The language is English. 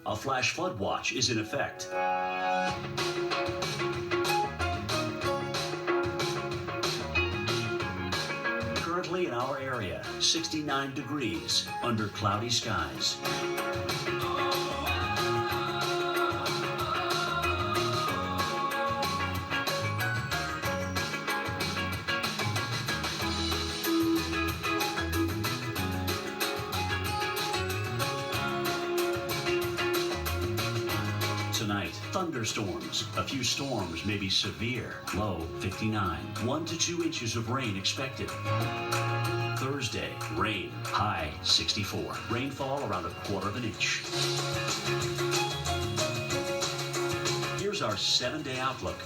A flash flood watch is in effect. Currently in our area, 69 degrees under cloudy skies. Tonight, thunderstorms. A few storms may be severe. Low 59. 1 to 2 inches of rain expected. Thursday, rain. High 64. Rainfall around 1/4 inch. Here's our 7-day outlook.